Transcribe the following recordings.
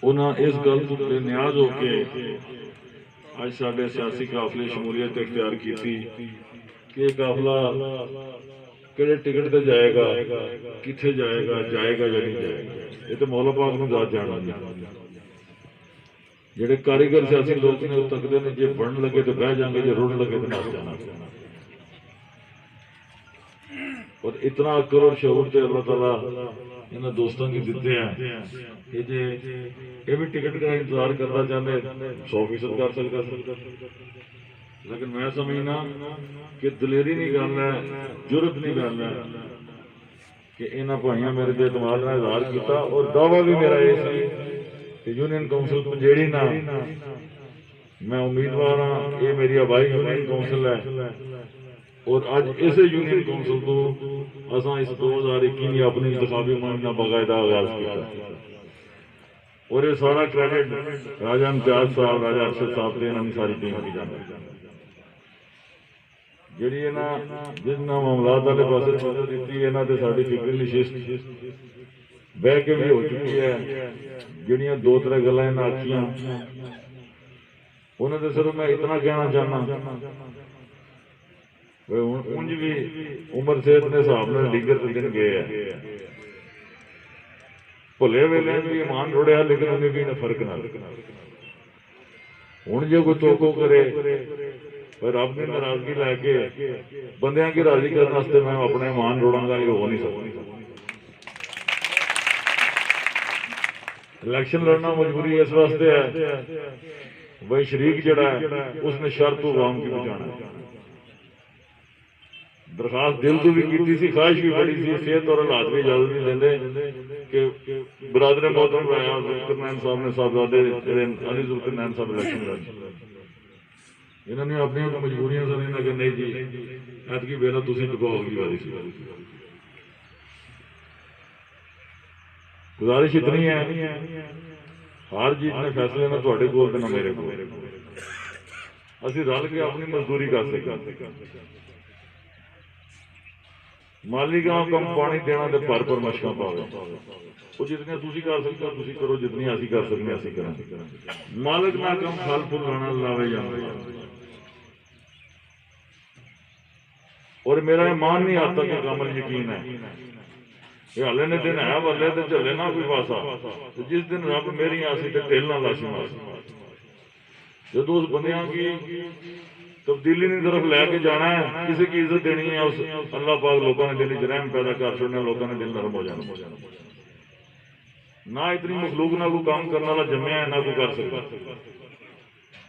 उन्हें इस गल तो बेनियाज होके अज साडे सियासी काफले शमूलियत इख्तियार की थी कि काफला किहड़े टिकट ते जाएगा, किथे जाएगा, जाएगा या नहीं जाएगा, ये तो मौला पाक नूं ज़ात जानदी। जिहड़े कारीगर सियासी लोग ने तकदे ने जे बढ़न लगे तो बह जाएंगे, जे रुड़ लगे तो नस जाना। और इतना अकल और शऊर तो अल्लाह ताला इन्होंने दोस्तों की दिते हैं कि जे ये भी टिकट का इंतजार करना चाहते 100% कर सकता, लेकिन मैं समझना कि दलेरी नहीं गल है, जुरत नहीं गल है कि इन्होंने भाइयों मेरे पे एतमाद का इजहार किया। और दावा भी मेरा ये कि यूनियन कौंसल पंजेड़ी ना मैं उम्मीदवार हाँ, ये मेरी आबाई यूनियन कौंसल है। और अज इस यूनियन कौंसल को असा इस 2021 अपनी इंतखाबी मुहिम का बाकायदा आगाज किया। और ये सारा क्रेडिट राजा इम्तियाज साहब, राजा अरशद साहब से इन्होंने सारी टीम की जाती जी जिन्होंने मामलात वाले पास दी। इन्हों से साड़ी फिक्री नशिस्त बह के भी हो चुकी है। जिहड़ियां 2-3 गल्लां इन्हां आखियां उन्होंने तो सिर्फ मैं इतना कहना चाहना उंज भी उम्र सेहत ने हिसाब न लीगर दिन गए है, भुले वेले भी ईमान रुड़िया, लेकिन उन्हें भी फर्क ना हूं जो कोई तोको करे रब की नाराजगी लैके बंदियां की राजी करने वास्ते मैं अपने ईमान रोड़ांगा, ये हो नहीं सकता। इलैक्शन लड़ना मजबूरी इस वास्ते है भाई शरीक जड़ा है उसने शर्त अवाम की बचाना है। दरखास्त दिल तो भी की थी, ख्वाहिश भी बड़ी थी, सेहत और हालात भी इजाजत नहीं देंगे कि बरादर मोहतरम राया जुल्करनैन साहब ने साहबजादे अली जुल्करनैन साहब इलैक्शन लड़े। इन्होंने अपनी मजबूरियां समझना कि नहीं जी ऐतकी बेरा तुम चुकाओ अगली बारी। गुजारिश इतनी है हार जीत ने फैसले ना थोड़े कोल ना मेरे को, असीं रल के अपनी मजदूरी कर सकते। माली गांव कम पानी देना तो पर मशक पावे, वो जितने तुम कर सकते हो तुम करो, जितनी असीं कर सकते असीं करें। मालिक ना कम फल फूल लाना लावे जाए। और मेरा ईमान नहीं आता कि कामल यकीन है ये हले ने दिन है बल्ले तो चले ना कोई पासा, तो जिस दिन रब मेरी आसी तो ढिल ना लासी मासी। जो उस बंदियां की तब्दीली की तरफ लैके जाना है, किसी की इज्जत देनी है, उस अल्लाह पाक लोगों ने दिल रहम पैदा कर छोड़ना, लोगों ने दिल नरम हो जाना। ना इतनी मखलूक ना कोई काम करने वाला जमया है, ना कोई कर सकता।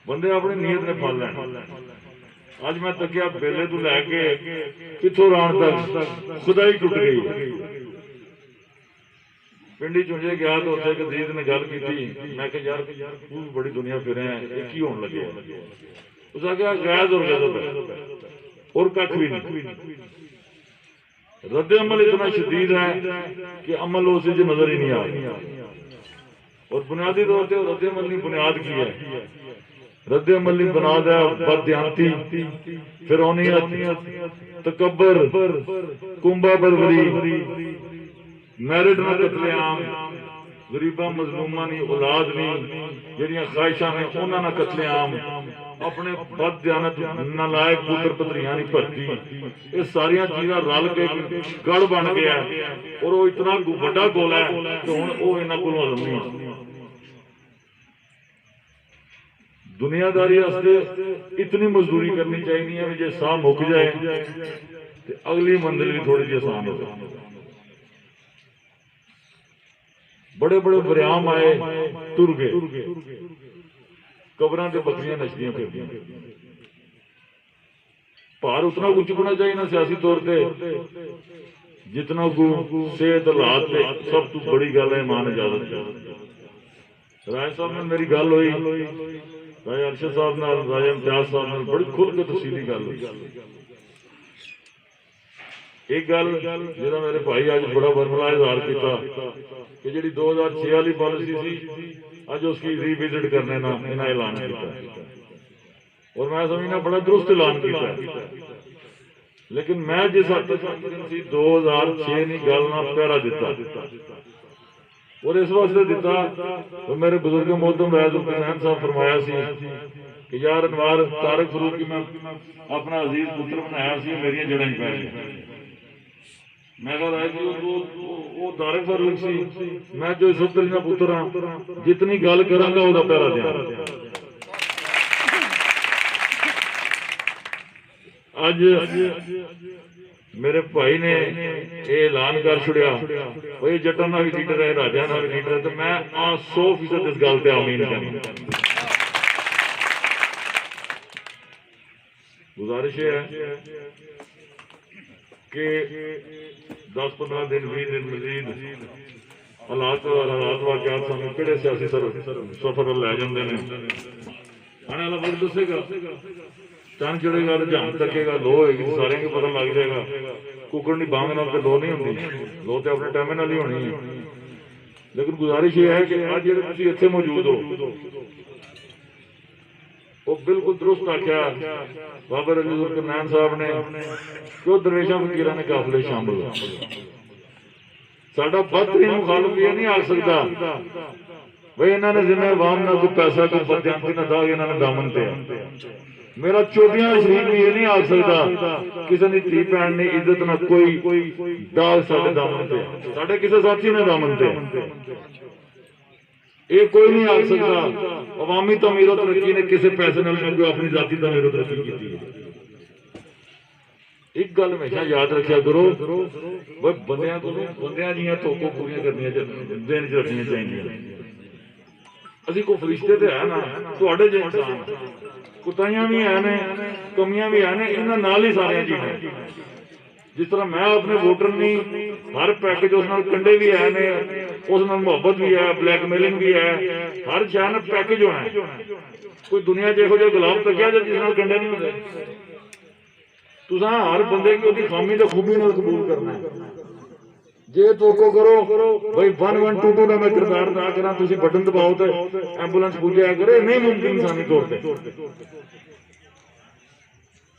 बंदे अपनी नीयत ने फल लैना। अज मैं तकिया बेले तो लैके कितों राण तक खुदाई टुट गई। पिंडी चुंजे गया तो उत्थे एक दीद ने गल की, मैं कहा यार तू बड़ी दुनिया फिर है की होने लगे। उस आख्या गैज और गजब है और कख भी नहीं। रद्द अमल इतना शदीद है कि अमल उस नजर ही नहीं आ रहा। और बुनियादी तौर पर रद्द अमल की बुनियाद की है, रद्द अमल की बुनियाद है बददियानती, फिरौनियत, तकब्बर, कुंभा परवरी, मैरिट ना कतलेआम, गरीबा मजलूमा की औलाद नहीं, जिहड़ियां ख्वाहिशां ने उन्हां नाल कतलेआम, अपने बददियानत नालायक पुत्र पुत्रियां की भर्ती, ये सारिया चीज़ां रल के गढ़ बन गया। और वो इतना बड़ा गोला है कि हुण वो इन्हां कोलों हजम नहीं होंदा। दुनियादारी वास्ते इतनी मजदूरी करनी चाहिए है जो साह मुक जाए तो अगली मंजिल भी थोड़ी जी आसान हो जाए। बड़े बड़े बरियाम आए टुर गए, कबरां ते बकरियां नचदियां फिरदियां। भार उतना कुछ चुकना चाहिए ना सियासी तौर पर जितना को सेहत हालात सब तो बड़ी गल है ईमान इजाजत। राय साहब ने मेरी गल हुई, राजा अरशद साहब नाल, राजा इम्तियाज साहब नाल बड़ी खुल के तफसीली गल हुई। एक गल जो मेरे भाई अज बड़ा बरमला इजहार किया कि जी 2006 वाली पॉलिसी सी अज उसकी रिविजिट करने ना इन्हें ऐलान किया। और मैं समझना बड़ा दुरुस्त ऐलान किया, लेकिन मैं जिस हद तक 2006 की गल ना पहरा दिता और इस वास्ते दिता तो मेरे बुजुर्ग मोहतरम वैद हुसैन साहब फरमाया कि यार अनवार तारक फरूक की मैं अपना अजीज पुत्र बनाया सी मेरिया जड़ां ही पै गई। मैं कहा जी वो तारक फरूक सी, मैं जो सुपुत्र का पुत्र हाँ, जितनी गल करांगा ओहदा पहरा दियां। अज मेरे भाई ने ऐलान कर छुड़िया भाई जट्टां का भी लीडर है, राजा का भी लीडर है, तो मैं 100% इस गल से आमीन कहना। गुजारिश है कि 10-15 दिन 20 दिन मजीद हालात वाकयात सानू किहड़े सियासी सफर लै जांदे ने, आने वाला वक्त दसेगा। चंद चढ़ेगा तो झांग तकेगा, लो होएगी तो सारे को पता लग जाएगा। कुकड़ की बांग नाल लो नहीं होंगी, लो तो अपने टाइम नाल ही होनी है। लेकिन गुजारिश यह है कि अज जो तुसीं इत्थे मौजूद हो वो बिल्कुल दुरुस्त आख्या बाबा रसूल करनैन साहब ने कि दरवेशा फकीरां ने काफले शामिल हो। साडा बदतरीन मुखालफ ये नहीं आ सकता भाई इन्होंने जिम्मे अवाम ना कोई पैसा कोई बदयांती ना दाग इन्होंने दामन पे मेरा चोटियां शरीफ भी ये नहीं आ सकता किसी की धी भैन ने इज्जत ना कोई दाग साडे दामन पे, साडे किसी साथी ने दामन पे ये कोई नहीं आ सकता। अवामी तमीरो तरक्की ने किसी पैसे नाल अपनी जाति तमीरो तरक्की की। एक गल हमेशा याद रखा करो बंदियां को बंदियां दियां तोको पूरी करनियां दिन च रखनियां चाहिए। असी कोई फरिश्ते तो है ना तुहाडे जे इंसान, कुताइयां भी है ने कमियां भी है ने, इन्हां नाल ही सारियां चीज़ां। जिस तरह मैं अपने वोटर नहीं हर पैकेज उस नाल कंडे भी है ने, उस नाल मुहब्बत भी है, ब्लैकमेलिंग भी है, हर शह पैकेज होना है। कोई दुनिया च इहो जिहा गुलाम तकिया जिस नाल कंडे नहीं होंदे। तुसां हर बंदे की उसकी खामी तो खूबी नाल कबूल करना है। जे तोको करो भाई 1122 का मैं किरदार अदा करा, तुसीं बटन दबाओ तो एंबूलेंस पुज्जा करे, नहीं मुमकिन इंसानी तौर पर।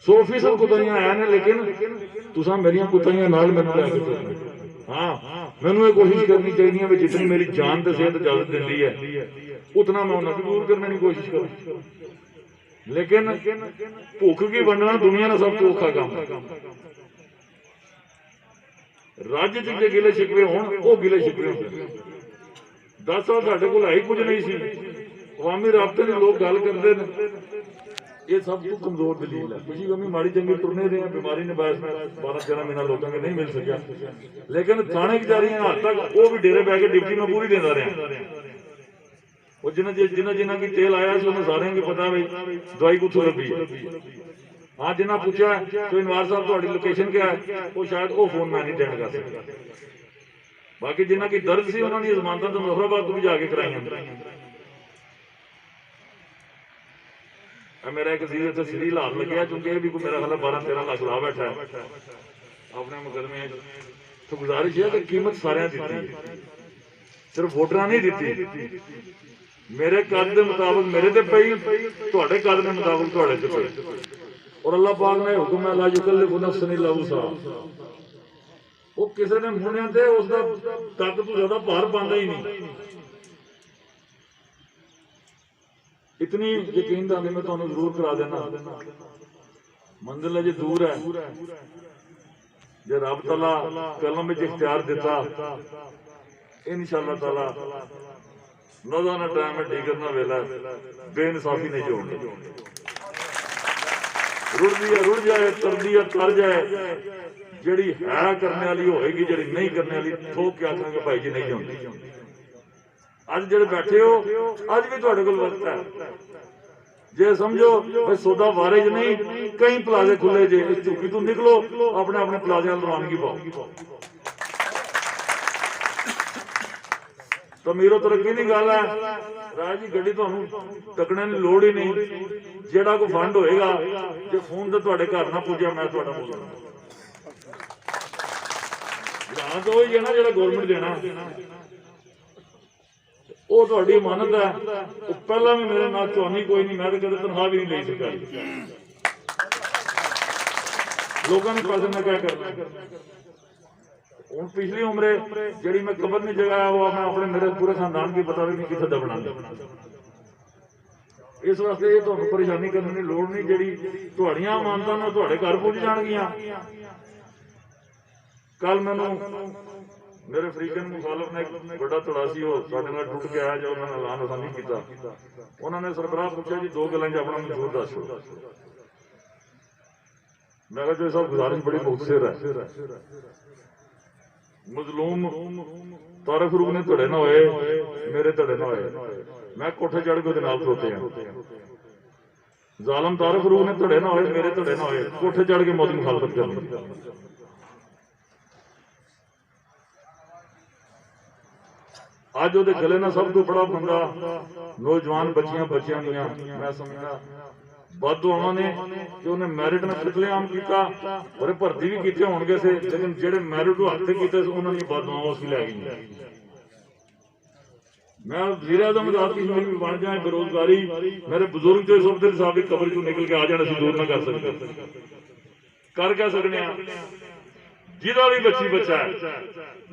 100% कुताइयां है ने, लेकिन तुसां मेरियां कुताइयां नाल मैनूं लैके चलना। हाँ मैनूं ये कोशिश करनी चाहिए भी जितनी मेरी जान ते सेहत इजाजत दिंदी है उतना मैं उन्हें दूर करने की कोशिश करूं। लेकिन भुख की वंडना दुनिया का सब तो औखा काम। राज्य च जे गिले शिकवे होण वो गिले शिकवे होंदे। 10 साल साडे कोल है ही कुछ नहीं सी, अवामी राबते के लोग गल करते हैं, ये सब तो कमजोर दलील है। खुशी गमी माड़ी चंगी तुरने रहे, बीमारी ने 12-13 महीना लोगों के नहीं मिल सकिया, लेकिन थाने कचहरियां हाल तक वो भी डेरे बह के डिप्टी में पूरी देता रहा। वो जिन्हें की तेल आया उन्हें सारे की पता भाई दवाई कुछ लगी है। हाँ जिन्हें पूछा तो इनवार साहब तुम्हारी लोकेशन क्या है, वो शायद वो फोन मैं नहीं अटेंड कर सकता। बाकी जिन्हें की दर्द सी उन्होंने जमानत तो मुजफ्फराबाद भी जाके कराई। मेरा एक अजीज इतने सिरी लाल लगे क्योंकि भी कोई मेरा ख्याल 12-13 लाख ला बैठा है अपने मुकदमे। तो गुजारिश है कि कीमत सारे दी है, सिर्फ वोटर नहीं दी। मेरे कद के मुताबिक मेरे ते पई, तुहाडे कद के मुताबिक तुहाडे ते पई। और अल्लाह पाक ने हुक्म है ला युकल्लिफु नफ्सन इल्ला वुसअहा, वो किसी ने मुनिया ते उसका कद तो ज्यादा भार पांदा ही नहीं। इतनी यकीन दानी मैं तुहानू जरूर करा देना, मंजिल अजे दूर है। जे रब तआला कलम विच इख्तियार दिता इंशाअल्लाह ताला नज़ाना टाइम है, डीगरना वेला बेइंसाफी नहीं होगी। रुड़ जाए तरबियत कर जाए, जिहड़ी है करने वाली होएगी, जिहड़ी नहीं करने वाली ठोक के आखांगे भाई जी नहीं होंदी। अज जेडे बैठे हो अज भी तुहाडे कोल वक्त है, जे समझो भाई सौदा वारिज नहीं, कई प्लाजे खुले जे, इस झुकी तो निकलो, अपने अपने प्लाजे रवानगी पाओ। तो मीरो तरक्की की गल है राज जी, गड्डी तुहानू तकने की लोड़ ही नहीं। जेड़ा कोई फंड होएगा जे फोन से तुहाडे घर ना पुज्जा मैं तुहाडा बोलना तो वही है ना जेड़ा गवर्नमेंट देना वो तुहाडी इमानत है। वो पहला भी मेरे नाल चौनी कोई नहीं, मैं तो कदे तनख्वाह भी नहीं ले सका। लोगों ने पैसे में क्या करना। हूँ पिछली उम्रे जी मैं कबर नहीं जगाया वो मैं अपने मेरे पूरे खानदान की पता भी नहीं कितने दबना। इस वास्ते ये तुहानू परेशानी करने की लोड़ नहीं, जी तुहाड़ियां मानता ने तुहाडे घर पहुंच जाणगियां। कल मैनू मेरे अफ्रीकन मुखालफ ने एक बड़ा धड़ा सी साडे नाल टुट के आया जो उन्होंने ऐलान असा नहीं किया। उन्होंने सरबराह पूछा जी दो गल्लां अपना मंजूर दसो। मैं कहा जी साहब गुजारिश बड़ी मुखसिर है, मजलूम तारक फरूक ने धड़े ना होए मेरे धड़े ना होए, मैं कोठे चढ़ के नाल खलोते हैं। जालम तारक फरूक ने धड़े ना होए मेरे धड़े ना होए, कोठे चढ़ के मौत मुखालफत करनी। अज वो गले ना सब तो बड़ा बंदा नौजवान बच्चियां बच्चियां दियां मैं समझदा बददुआवां ने कि उन्हें मैरिट ने कतलेआम किया और भर्ती भी किए होंगे से, लेकिन जेडे मैरिट को हत्थे किए उन्होंने बददुआवां उसकी लै गई। मैं वज़ीर आज़म आज़ाद कश्मीर भी बन जाए, बेरोजगारी मेरे बुजुर्ग जो सुखदेव साहब की कबर चो निकल के आ जाने असं दूर ना कर सकते। कर क्या सकने जिहदा भी बच्ची बच्चा है,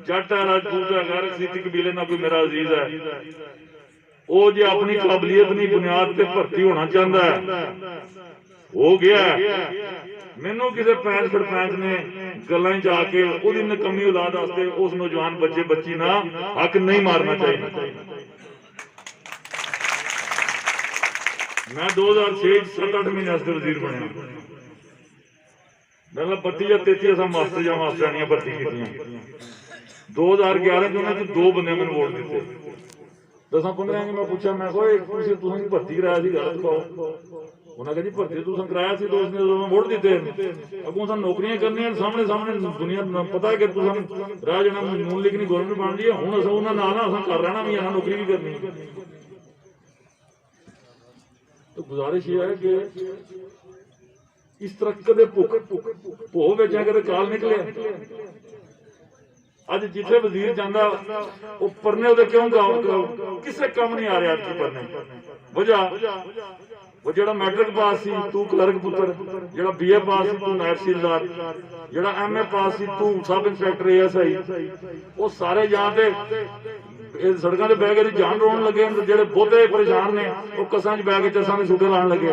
जट है राजपूत है गैर सीती कबीले ना कोई मेरा अजीज है, वो जो अपनी काबलियत की बुनियाद पर भर्ती होना चाहता है हो गया। मैनू किसी पैंच सरपंच ने गल्लां च आके उसकी नकमी औलाद वास्ते उस नौजवान बच्चे बच्ची ना हक नहीं मारना चाहिए। मैं 2006 7-8 महीने वजीर बनया, मतलब 32 या 33 असा मास्टर या मास्टरानियां भर्ती की। 2011 उन्होंने 2 बंदे मैंने वोट दिते। 10-15 मैं पूछा मैं भर्ती कराया गल दिखाओ। उन्हें कहा जी भर्ती तुम कराया तो उसने वोट दिते अगों सू नौकरियां करनियां सामने सामने दुनिया पता है कि तुम राह जाना नून लीग नहीं गवर्नमेंट बन रही है हूँ असं उन्होंने ना अस कर रहना भी अं नौकरी भी करनी। तो गुजारिश ये है कि इस तरह कदे भुख भो बेचा कदे काल निकले। अज जिथे वजीर जाता वो परने क्यों किसे कम नहीं आ रहा अज परने वजह वो जो मैट्रिक पास सी तू क्लर्क पुत्र, जो BA पास सी तू नायब तहसीलदार, जो MA पास सी तू सब इंस्पैक्टर ASI, वो सारे जाते सड़कों से बह के जान रोन लगे। जो बहुते परेशान ने वो कसा च बह के चसा के सूटे लाने लगे।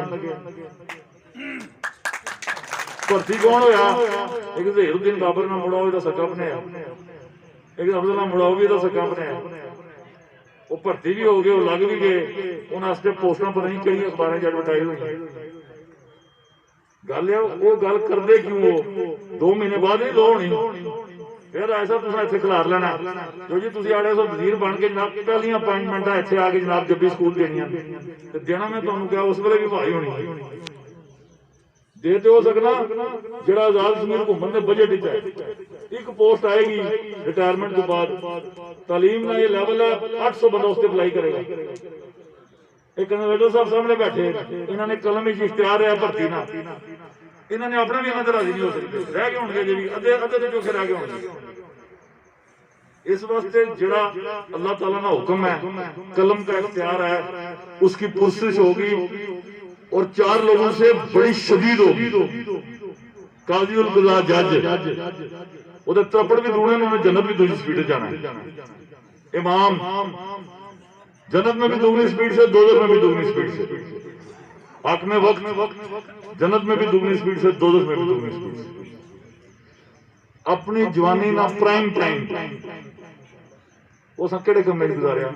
भर्ती कौन होया? एक ज़हीरुद्दीन बाबर ना मुड़ा वो सका अपने, एक अब्दुल्ला मुड़ा भी सका अपने। वो भर्ती भी हो गए, वो लग भी गए, उन्होंने पोस्टां पता नहीं कई अखबारों एडवरटाइज हुई। गल वो गल करते क्यों 2 महीने बाद ही लो होनी फिर ऐसा तुम इतने खिलार लेना जो जी तुम आड़े सो वजीर बन के जनाब पहली अपॉइंटमेंट इतने आके जनाब जब्बी स्कूल देना मैं तुम्हें क्या उस वे भी भाई होनी दे तो हो सकना। जो आजाद कश्मीर घूमन के बजट एक पोस्ट आएगी रिटायरमेंट के बाद, तालीम का ये लैवल है 800 बंदा उससे अप्लाई करेगा। एक कन्वेटर साहब सामने बैठे इन्होंने कलम इश्तिहार है भर्ती ना इन्होंने अपना भी इन्होंने राजी नहीं हो सकते रह गए होंगे जी अद्धे अद्धे तो चौखे रह गए होंगे। इस वास्ते जड़ा अल्लाह ताला का हुक्म है कलम का इख्तियार है उसकी पुरसिश होगी और 4 लोगों से बड़ी शदीद होगी। काजी उल कज़ा जज उधर त्रपड़ भी दूने उन्होंने जन्नत भी दूसरी स्पीड जाना है। इमाम जन्नत में भी दुगनी स्पीड से दोज़ख में भी दुगनी स्पीड से, हक में वक्त जन्नत में भी दुगनी स्पीड से दोज़ख में भी दुगनी स्पीड से। अपनी जवानी ना प्राइम टाइम उस केड़े कम में गुजारिया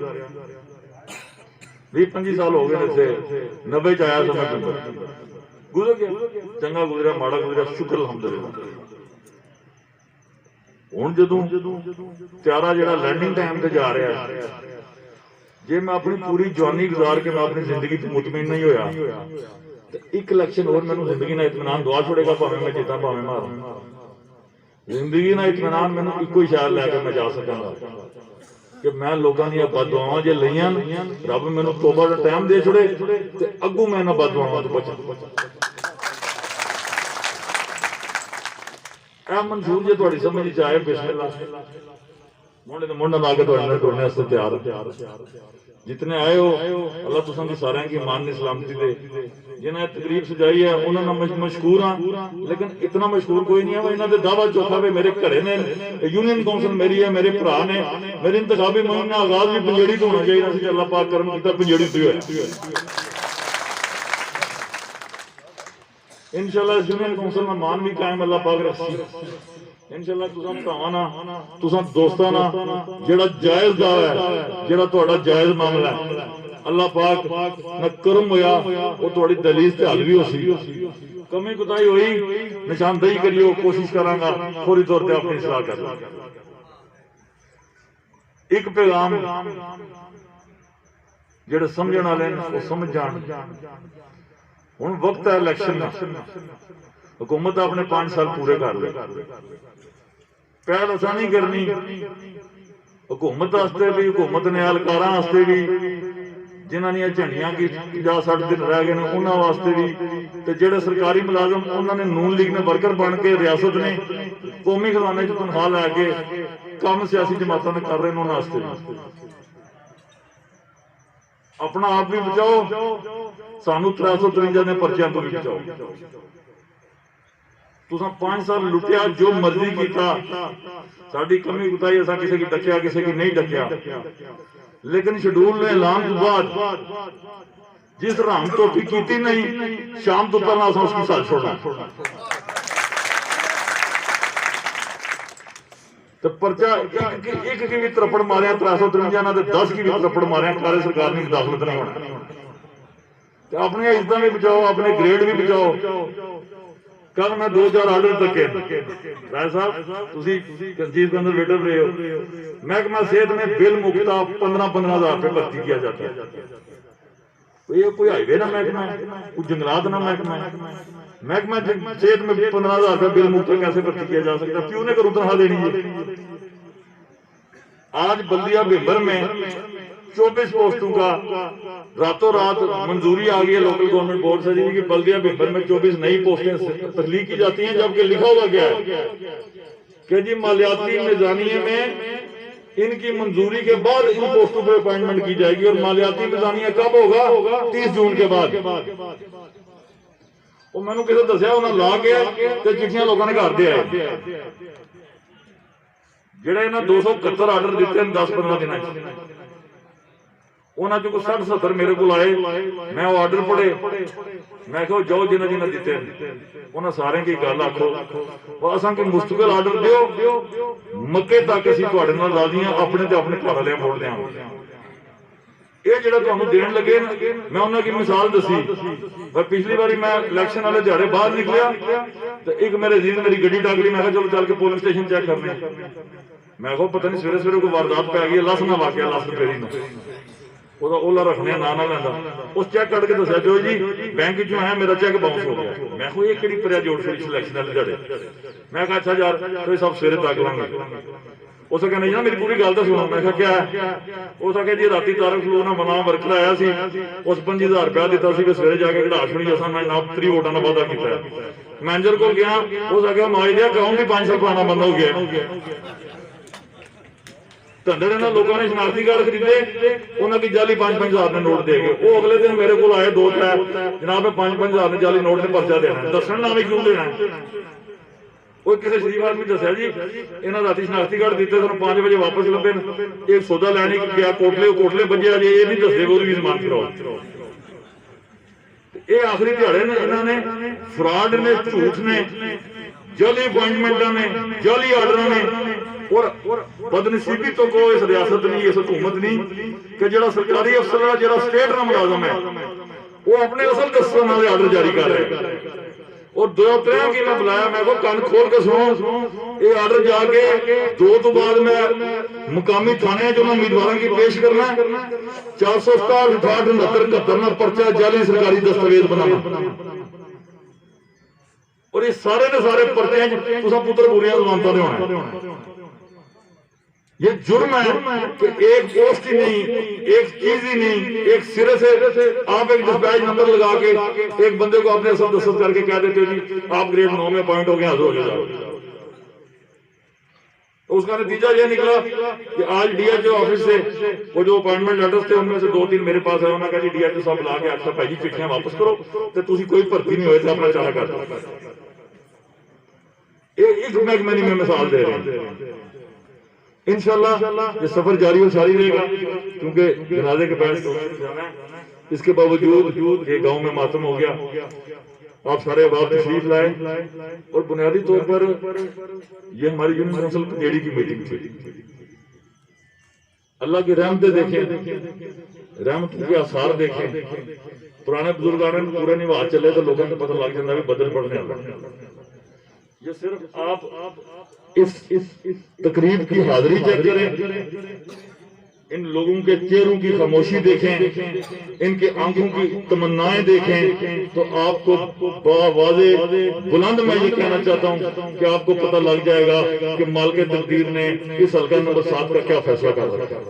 20-25 साल हो गए थे 90 च आया तो मैं गुजर गया चंगा गुजरा माड़ा गुजरा शुक्र अल्हम्दुलिल्लाह। हुण जदों त्यारा जिहड़ा लैंडिंग टाइम ते जा रहा है जे मैं अपनी पूरी जवानी गुजार के मैं अपनी जिंदगी से मुतमईन नहीं होया तो एक इलेक्शन और मैनूं जिंदगी ना इत्मीनान दुआ छोड़ेगा भावें मैं जीता भावें मारा। जिंदगी ना इत्मीनान मैनूं इक्को ही शायद लैके मैं जा सकांगा कि मैं लोगों दी बददुआवां जे लईआं रब मैनूं तौबा दा टाइम दे छड़े ते अग्गों मैं इन्हां बददुआवां तो बचां। मंजूर जे तुहाडी समझ च आए बिस्मिल्लाह मोढ़े ने मोढ़ा ला के ढोने तैयार जितने आए हो अल्लाह तुसां दी सारियां की मान दी सलामती दे जिन्हें तकरीब सजाई है उन्होंने मशहूर हाँ लेकिन इतना मशहूर कोई नहीं है इन्हों ने दावा चौखा वे मेरे घरे ने यूनियन कौंसल मेरी है मेरे भरा ने मेरे इंतखाबी मुहिम का आगाज भी पंजेड़ी तो होना चाहिए अल्लाह पाक करम कीता पंजेड़ी तो होया इंशाअल्लाह यूनियन कौंसल का मान भी कायम अल्लाह पाक रखी इंशाअल्लाह तुसां भरावां ना तुसां दोस्तां ना जेड़ा जायज दावा है जेड़ा तुहाडा जायज मामला है अल्लाह पाक ना करम होया वो तुहाडी दलील ते हल भी होसी कमी कुताई होई निशानदेही करियो कोशिश करांगा फौरी तौर पे अपनी सलाह कर एक पैगाम जेड़े समझण वाले वो समझ जान हुण वक्त है इलेक्शन दा हुकूमत अपने 5 साल पूरे कर ले पहल असा नहीं करनी हुकूमत वास्ते भी हुकूमत ने एहलकारां वास्ते भी जिन्हां झंडियां की 50-60 दिन रह गए उन्हां वास्ते भी ते जेड़े सरकारी मुलाजम उन्होंने नून लीग ने वर्कर बन के रियासत ने कौमी खजाने च तनख्वाह लैके काम सियासी जमातां ने कर रहे हैं उन्हां वास्ते भी अपना आप भी बचाओ सानू 353 ने पर्चियां तो भी बचाओ तुसां 5 साल लुटिया जो मर्जी किया साडी कमी कुताई असां किसी की डकिया किसी की नहीं डकिया लेकिन शेड्यूल ने ऐलान के बाद जिस राम टोपी की नहीं शाम तो पहला असां उसकी साथ छोड़ना तो पर्चा एक की भी त्रपड़ मारिया 353 ना 10 की भी त्रपड़ मारिया कार्य सरकार ने दाखिलत नहीं होना अपनी इज्जत भी बचाओ अपने ग्रेड भी बचाओ कल मैं 2-4 आर्डर तके राय साहब कंजीव के अंदर बैठे रहे हो महकमा सेहत में बिल मुकता 15-15 हज़ार रुपये भर्ती किया जाता है ये कोई हाईवे ना महकमा कोई जंगलात ना महकमा महकमा सेहत में 15,000 रुपये बिल मुकता कैसे भर्ती किया जा सकता क्यों ने करूँ तनख्वाह देनी है आज बल्दिया बिम्बर में 24 पोस्टों का रातों रात मंजूरी आ गई है लोकल गवर्नमेंट बोर्ड से जी कि बल्दिया बिम्बर में 24 नई पोस्टें तख्लीक की जाती हैं जबकि लिखा हुआ क्या है कि जी मालियाती मिजानिये में इनकी मंजूरी के बाद इन पोस्टों पर अपॉइंटमेंट की जाएगी और मालियाती मिजानिया कब होगा 30 जून के बाद वो मैंने किसी दसिया उन्हें ला के चिट्ठियां लोगों ने घर दे आए जेडे इन्हें 271 आर्डर दिते हैं 10-15 दिन उन्होंने कोई 60-70 मेरे को आए मैं वो आर्डर पढ़े मैं कहो जाओ जिन्हें जिन्हें दिते उन्हें सारे की गल आखो असा कोई मुस्तकिल आर्डर दियो मक्के तक असीं तुहाडे नाल राजी हां अपने ते अपने घर वाले वोट देवांगे ये जो तुहानू देण लगे मैं उन्होंने की मिसाल दसी पर पिछली बारी मैं इलेक्शन वाले दिहाड़े बाहर निकलिया तो एक मेरे अजीज मेरी गड्डी डाक ली मैं चलो चल के पोलिंग स्टेशन चेक करने मैं कहो पता नहीं सवेरे सवेरे कोई वारदात पै गई लस ना वाकया लस फेरी ना ओला रखने ना ना लैंदा उस चेक कट के दसिया जो जी बैंक चो आया मेरा चेक बाउंस हो गया मैं कहो ये किहड़ी परिया जोड़ छोड़ी सिलेक्शन वाले दिहाड़े मैं कहा अच्छा यार तो सब सवेरे तक लांगे उस कहने जी ना मेरी पूरी गल तो सुनो मैं क्या है उस आखे जी राती तारक फ्लो ना बना वर्कर आया सी उस 25,000 रुपया दिता सी सवेरे जाके कढ़ा छोड़ी असा मैं ना 3 वोटां का वादा किया मैनेजर को गया उस आखे माई दिया अकाउंट ही 500 पुराना बंद हो गया धंधे ने लोगों ने शनाख्ती कार्ड खरीदे उन्होंने जाली 5-5 हज़ार ने नोट दे गए वो अगले दिन मेरे को आए 2-3 जनाब 5-5 हज़ार ने जाली नोट ने पर्चा देना दसन ना भी क्यों देना वो किसी शरीफ आदमी दसिया जी इन्होंने राती शनाख्ती कार्ड दिते 5 बजे वापस लभे एक सौदा लैने गया कोटले बजे अजे ये नहीं दसते वो भी जमान कराओ ये आखिरी दिहाड़े ने इन्होंने फ्रॉड ने झूठ ने जाली अपॉइंटमेंट ने जाली आर्डर ने और बदनसीबी तो को इस रियासत नहीं इस हुकूमत नहीं कि जो सरकारी अफसर है जो स्टेट का मुलाजम है वो अपने असल दस्तान वाले आर्डर जारी कर रहे हैं और 2-3 की मैं बुलाया मैं को कान खोल के सुनो ये आर्डर जाके 2 तो बाद में मुकामी थाने जो उम्मीदवारों की पेश करना 467 68 69 71 पर्चा जाली सरकारी दस्तावेज बनाना और ये सारे ने सारे पर्चे पुत्र पूरी जमानत दे होना ये जुर्म है कि एक पोस्ट ही नहीं एक चीज ही नहीं एक सिरे से आप एक डिस्पैच नंबर लगा के एक बंदे को अपने सब दस्तखत करके कह देते हो जी आप ग्रेड 9 में अपॉइंट हो गए हाजिर हो जाओ तो उसका नतीजा यह निकला कि आज डीएचओ ऑफिस से वो जो अपॉइंटमेंट लेटर्स थे उनमें से 2-3 मेरे पास है। उन्होंने कहा जी डीएचओ साहब ला के आखिर भाई जी चिट्ठियां वापस करो तो तुसी कोई भर्ती नहीं हुए थे अपना चारा कर दो। एक महकमे में मिसाल दे रहे हैं। इंशाल्लाह ये सफर जारी और सारी रहेगा, क्योंकि जनाजे के पहले जाना है। इसके बावजूद ये गांव में मातम हो गया, आप सारे अहबाब तशरीफ लाए और बुनियादी तौर पर ये हमारी यूनियन काउंसिल पंजेड़ी की मीटिंग थी। अल्लाह की रहमतें देखें, रहमत के आसार देखें। पुराने बुजुर्गान ने पूरे निभा चले तो लोगों को पता लग जाता है बदल पड़ने वाला। ये सिर्फ आप इस तकरीब की हाजिरी चेक करें, इन लोगों के चेहरों की खामोशी देखें, इनके आंखों की तमन्नाएं देखें, तो आपको बावाज़े बुलंद मैं ये कहना चाहता हूं कि आपको पता लग जाएगा कि मालिक तकदीर ने इस हल्का नंबर 7 का क्या फैसला कर रखा है।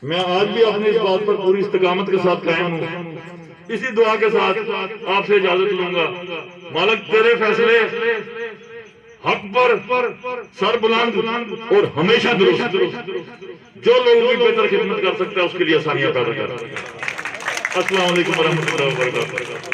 मैं आज भी अपनी इस बात पर पूरी इस्तकामत के साथ कायम हूं। इसी दुआ के साथ आपसे इजाजत लूंगा। मालिक तेरे फैसले हक पर सर बुलंद और हमेशा दुरुस्त, जो लोगों की बेहतर खिदमत कर सकता है उसके लिए आसानियां पैदा कर। अस्सलाम वालेकुम व रहमतुल्लाहि व बरकातहू।